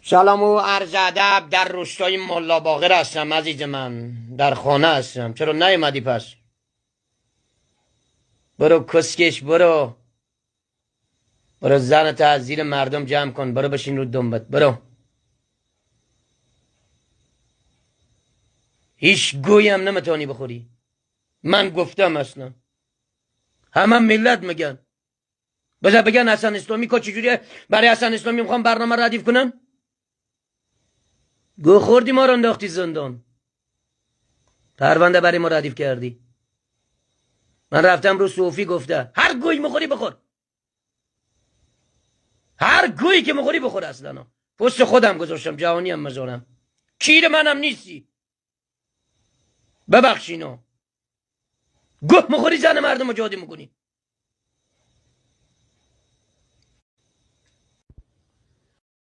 سلام و عرض ادب. در روستای ملا باقر هستم عزیز من، در خانه هستم. چرا نیومدی پس؟ برو کسکش، برو زنت از زیر مردم جمع کن، برو بشین رو دنبت، برو. هیچ گویی هم نمیتونی بخوری. من گفتم اصلا همه ملت میگن. بذار بگن حسن اسلامی که چجوریه. برای حسن اسلامی میخوام برنامه ردیف کنم. گو خوردی ما رو انداختی زندان، پرونده برای ما ردیف کردی. من رفتم رو صوفی گفته هر گوی میخوری بخور، هر گویی که میخوری بخور. اصلا پست خودم گذاشتم، جهانی هم مزارم. کیر منم نیستی، ببخشینو. گوه میخوری زن مردم رو جادی میکنی.